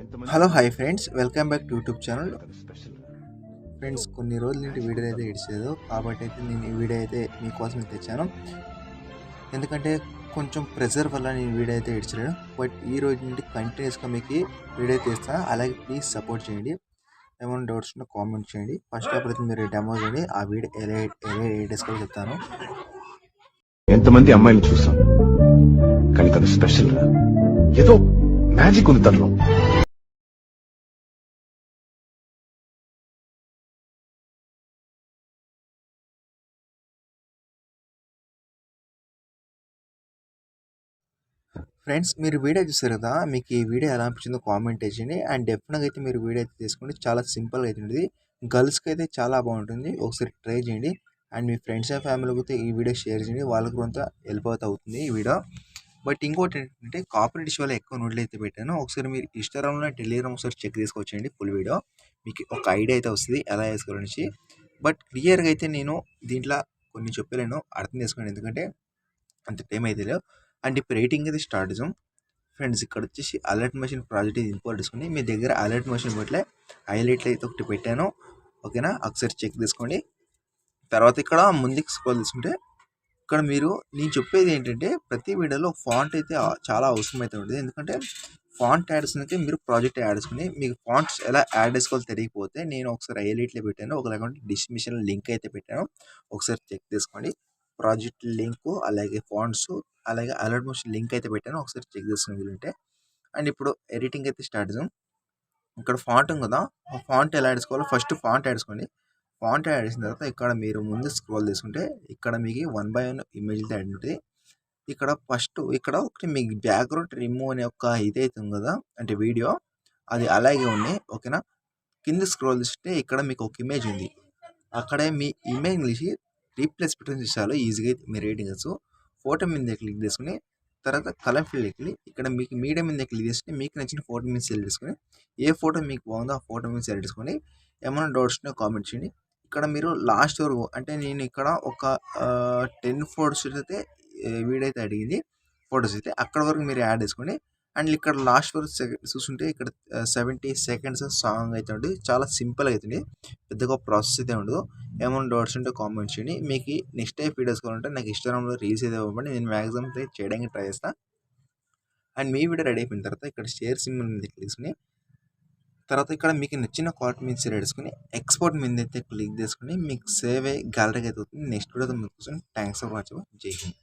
ఎంతమంది hello hi అమ్మాయిలు friends, చూసాం welcome back to YouTube channel. కానీ తను స్పెషల్. ఏదో ఫ్రెండ్స్, కొన్ని రోజుల నుండి వీడియో అయితే మ్యాజిక్ ఉంది ఇడిచేదు కాబట్టి అయితే నేను ఈ వీడియో అయితే మీకోసం తెచ్చాను. ఎందుకంటే కొంచెం ప్రెజర్ వల్ల నేను వీడియో అయితే ఇడిచలేను. బట్ ఈ రోజు నుండి కంటిన్యూస్గా మీకు వీడియో తీస్తాను. అలాగే ప్లీజ్ సపోర్ట్ చేయండి. ఏమైనా డౌట్స్ ఉన్నా కామెంట్ చేయండి. ఫస్ట్ ఆఫ్ ఆల్ మీరు డెమో చేయండి. ఆ వీడియో ఎలా ఎడిట్ చేసుకోవాలో చెప్తాను. ఎంతమంది అమ్మాయిలు చూసాం కానీ తను స్పెషల్. ఏదో మ్యాజిక్ ఉంది తనలో. ఫ్రెండ్స్, మీరు వీడియో చూస్తారు కదా, మీకు ఈ వీడియో ఎలా అనిపించిందో కామెంట్ చేయండి. అండ్ డెఫినెట్గా అయితే మీరు వీడియో అయితే తీసుకోండి. చాలా సింపుల్గా అయితే ఉంటుంది. గర్ల్స్కి అయితే చాలా బాగుంటుంది. ఒకసారి ట్రై చేయండి. అండ్ మీ ఫ్రెండ్స్ అండ్ ఫ్యామిలీకి అయితే ఈ వీడియో షేర్ చేయండి. వాళ్ళకి కొంత హెల్ప్ అవుతుంది ఈ వీడియో. బట్ ఇంకోటి ఏంటంటే, కాపరేట్ ఇష్యూ వల్ల ఎక్కువ నోట్లు అయితే పెట్టాను. ఒకసారి మీరు ఇన్స్టాగ్రామ్లో టెలిగ్రామ్ ఒకసారి చెక్ చేసుకోవచ్చండి. ఫుల్ వీడియో మీకు ఒక ఐడియా అయితే వస్తుంది ఎలా వేసుకోవాలనేసి. బట్ క్లియర్గా అయితే నేను దీంట్లో కొన్ని చెప్పలేను, అర్థం చేసుకోండి. ఎందుకంటే అంత టైం అయితే లేవు. అండ్ ఇప్పుడు రేటింగ్ అయితే స్టార్ట్ చేసాం. ఫ్రెండ్స్, ఇక్కడ వచ్చేసి అలర్ట్ మెషిన్ ప్రాజెక్ట్ ఇది ఇంపోర్ట్ చేసుకుని మీ దగ్గర అలర్ట్ మెషిన్ పెట్టలే హైలైట్లు అయితే ఒకటి పెట్టాను. ఓకేనా, ఒకసారి చెక్ తీసుకోండి. తర్వాత ఇక్కడ ముందుకు స్క్రోల్ తీసుకుంటే ఇక్కడ మీరు నేను చెప్పేది ఏంటంటే, ప్రతి వీడియోలో ఫాంట్ అయితే చాలా అవసరం అయితే ఉంటుంది. ఎందుకంటే ఫాంట్ యాడ్స్ అయితే మీరు ప్రాజెక్ట్ యాడ్ చేసుకుని మీకు ఫాంట్స్ ఎలా యాడ్ చేసుకోవాలో తెలియకపోతే నేను ఒకసారి హైలైట్లో పెట్టాను. ఒక లేకుంటే డిస్క్రిప్షన్ లింక్ అయితే పెట్టాను. ఒకసారి చెక్ చేసుకోండి. ప్రాజెక్ట్ లింక్, అలాగే ఫాంట్స్, అలాగే అలర్ట్ మోషన్ లింక్ అయితే పెట్టాను. ఒకసారి చెక్ చేసుకుని వీలుంటే. అండ్ ఇప్పుడు ఎడిటింగ్ అయితే స్టార్ట్ చేద్దాం. ఇక్కడ ఫాంట్ ఉంది కదా, ఆ ఫాంట్ ఎలా యాడ్ చేసుకోవాలో ఫస్ట్ ఫాంట్ యాడ్ చేసుకోండి. ఫాంట్ యాడ్ చేసిన తర్వాత ఇక్కడ మీరు ముందు స్క్రోల్ చేసుకుంటే ఇక్కడ మీకు 1/1 ఇమేజ్ యాడ్ ఉంటుంది. ఇక్కడ ఫస్ట్ ఇక్కడ ఒకటి మీకు బ్యాక్గ్రౌండ్ రిమూవ్ అనే ఒక ఇదైతే ఉంది కదా, అంటే వీడియో అది అలాగే ఉంది. ఓకేనా, కింద స్క్రోల్ చేస్తే ఇక్కడ మీకు ఒక ఇమేజ్ ఉంది. అక్కడే మీ ఇమేజ్ తీసి రీప్లేస్ పెట్టడం చాలు, ఈజీగా మీరు రేటింగ్ వచ్చు. ఫోటో మీద క్లిక్ చేసుకుని తర్వాత కలర్ ఫీల్డ్ ఎక్కి ఇక్కడ మీకు మీడియా మీద క్లిక్ చేసుకుని మీకు నచ్చిన ఫోటో మీద సెలెక్ట్ చేసుకుని ఏ ఫోటో మీకు బాగుందో ఆ ఫోటో మీద సెలెక్ట్ చేసుకొని ఏమైనా డౌట్స్ ఉన్నా కామెంట్ చేయండి. ఇక్కడ మీరు లాస్ట్ వరకు అంటే నేను ఇక్కడ ఒక 10 ఫోటోస్ అయితే వీడియో అయితే అడిగింది. ఫొటోస్ అయితే అక్కడ వరకు మీరు యాడ్ చేసుకోండి. అండ్ ఇక్కడ లాస్ట్ వరకు చూస్తుంటే ఇక్కడ 70 సెకండ్స్ సాంగ్ అయితే ఉంటుంది. చాలా సింపుల్ అవుతుంది, పెద్దగా ప్రాసెస్ అయితే ఉండదు. ఏమైనా డౌట్స్ ఉంటే కామెంట్ చేయండి. మీకు నెక్స్ట్ టైప్ వీడియోస్ కావాలంటే నాకు ఇన్స్టాగ్రామ్లో రీల్స్ అయితే ఇవ్వండి, నేను మ్యాక్సిమం చేయడానికి ట్రై చేస్తాను. అండ్ మీ వీడియో రెడీ అయిపోయిన తర్వాత ఇక్కడ షేర్ సింబల్ మీద క్లిక్ చేసుకుని తర్వాత ఇక్కడ మీకు నచ్చిన క్వాలిటీ మీద సెలెక్ట్ చేసుకుని ఎక్స్పోర్ట్ మీద అయితే క్లిక్ చేసుకుని మీకు సేవ్ అయ్యి గ్యాలరీకి అయితే అవుతుంది. నెక్స్ట్ వీడియోతో మీకు థ్యాంక్స్ ఫర్ వాచింగ్. జై హింద్.